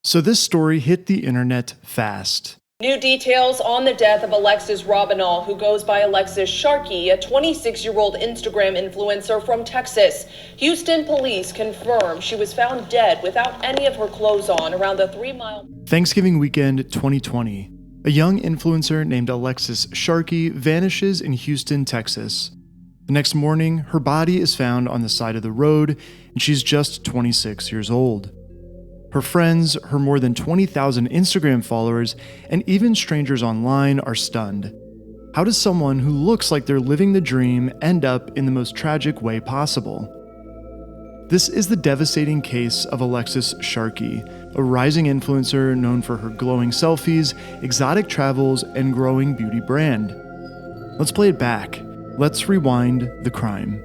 So this story hit the internet fast. New details on the death of Alexis Robinall, who goes by Alexis Sharkey, a 26-year-old Instagram influencer from Texas. Houston police confirm she was found dead without any of her clothes on around the 3-mile... Thanksgiving weekend 2020. A young influencer named Alexis Sharkey vanishes in Houston, Texas. The next morning, her body is found on the side of the road, and she's just 26 years old. Her friends, her more than 20,000 Instagram followers, and even strangers online are stunned. How does someone who looks like they're living the dream end up in the most tragic way possible? This is the devastating case of Alexis Sharkey, a rising influencer known for her glowing selfies, exotic travels, and growing beauty brand. Let's play it back. Let's rewind the crime.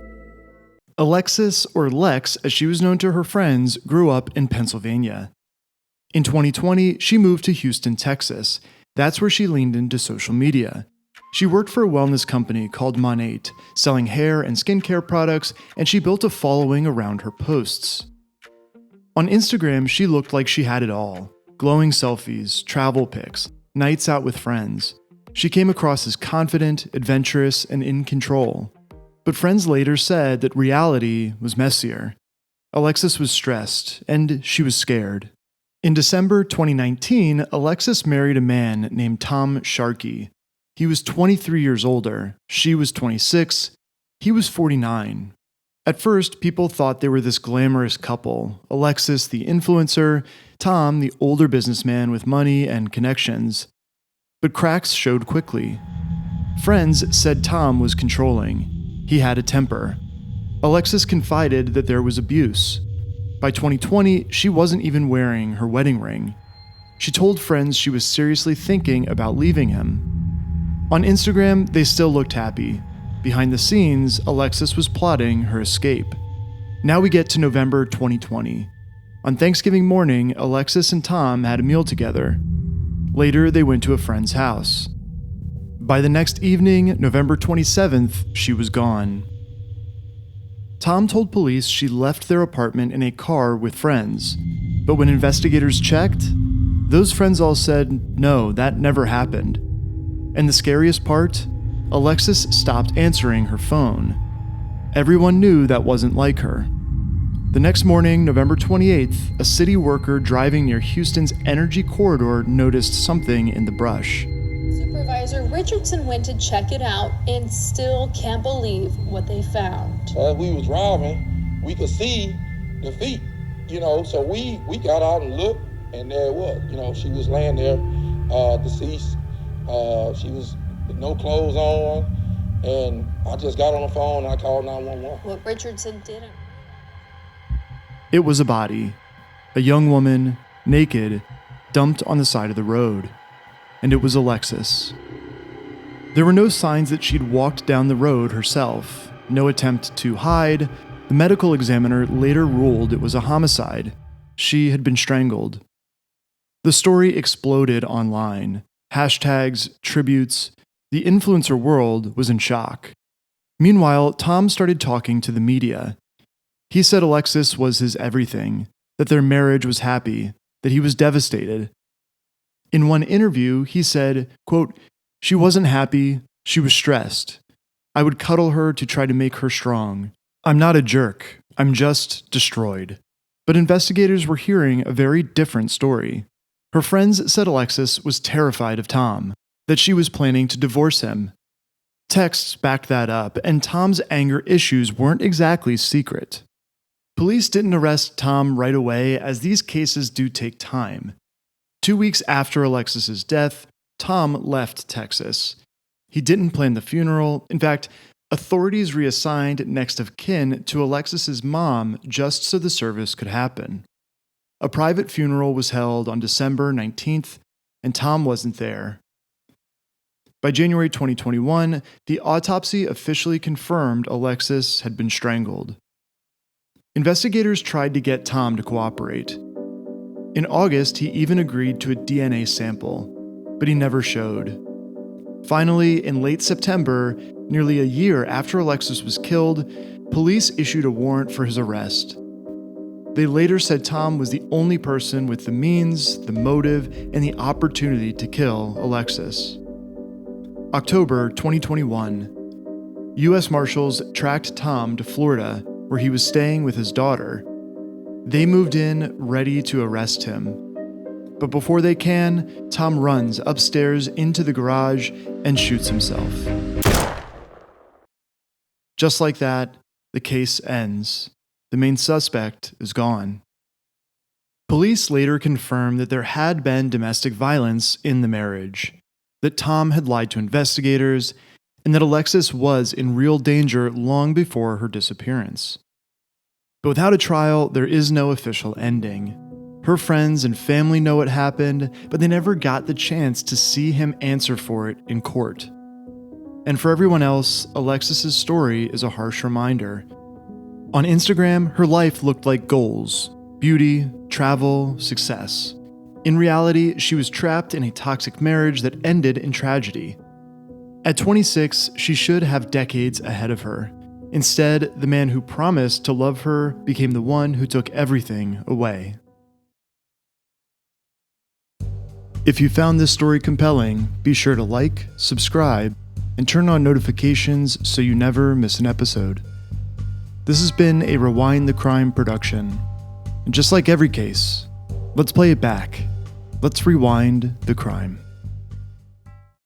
Alexis, or Lex as she was known to her friends, grew up in Pennsylvania. In 2020, she moved to Houston, Texas. That's where she leaned into social media. She worked for a wellness company called Monat, selling hair and skincare products, and she built a following around her posts. On Instagram, she looked like she had it all: glowing selfies, travel pics, nights out with friends. She came across as confident, adventurous, and in control. But friends later said that reality was messier. Alexis was stressed, and she was scared. In December 2019, Alexis married a man named Tom Sharkey. He was 23 years older. She was 26. He was 49. At first, people thought they were this glamorous couple: Alexis, the influencer, Tom, the older businessman with money and connections. But cracks showed quickly. Friends said Tom was controlling. He had a temper. Alexis confided that there was abuse. By 2020, she wasn't even wearing her wedding ring. She told friends she was seriously thinking about leaving him. On Instagram, they still looked happy. Behind the scenes, Alexis was plotting her escape. Now we get to November 2020. On Thanksgiving morning, Alexis and Tom had a meal together. Later, they went to a friend's house. By the next evening, November 27th, she was gone. Tom told police she left their apartment in a car with friends, but when investigators checked, those friends all said, no, that never happened. And the scariest part? Alexis stopped answering her phone. Everyone knew that wasn't like her. The next morning, November 28th, a city worker driving near Houston's energy corridor noticed something in the brush. Supervisor Richardson went to check it out and still can't believe what they found. As we was driving, we could see the feet, so we got out and looked, and there it was. She was laying there, deceased. She was with no clothes on, and I just got on the phone and I called 911. What Richardson didn't. It was a body. A young woman, naked, dumped on the side of the road. And it was Alexis. There were no signs that she'd walked down the road herself, no attempt to hide. The medical examiner later ruled it was a homicide. She had been strangled. The story exploded online. Hashtags, tributes. The influencer world was in shock. Meanwhile, Tom started talking to the media. He said Alexis was his everything, that their marriage was happy, that he was devastated. In one interview, he said, quote, "She wasn't happy, she was stressed. I would cuddle her to try to make her strong. I'm not a jerk, I'm just destroyed." But investigators were hearing a very different story. Her friends said Alexis was terrified of Tom, that she was planning to divorce him. Texts backed that up, and Tom's anger issues weren't exactly secret. Police didn't arrest Tom right away, as these cases do take time. 2 weeks after Alexis's death, Tom left Texas. He didn't plan the funeral. In fact, authorities reassigned next of kin to Alexis's mom just so the service could happen. A private funeral was held on December 19th, and Tom wasn't there. By January 2021, the autopsy officially confirmed Alexis had been strangled. Investigators tried to get Tom to cooperate. In August, he even agreed to a DNA sample, but he never showed. Finally, in late September, nearly a year after Alexis was killed, police issued a warrant for his arrest. They later said Tom was the only person with the means, the motive, and the opportunity to kill Alexis. October 2021, U.S. Marshals tracked Tom to Florida, where he was staying with his daughter. They moved in, ready to arrest him. But before they can, Tom runs upstairs into the garage and shoots himself. Just like that, the case ends. The main suspect is gone. Police later confirmed that there had been domestic violence in the marriage, that Tom had lied to investigators, and that Alexis was in real danger long before her disappearance. But without a trial, there is no official ending. Her friends and family know what happened, but they never got the chance to see him answer for it in court. And for everyone else, Alexis's story is a harsh reminder. On Instagram, her life looked like goals: beauty, travel, success. In reality, she was trapped in a toxic marriage that ended in tragedy. At 26, she should have decades ahead of her. Instead, the man who promised to love her became the one who took everything away. If you found this story compelling, be sure to like, subscribe, and turn on notifications so you never miss an episode. This has been a Rewind the Crime production. And just like every case, let's play it back. Let's rewind the crime.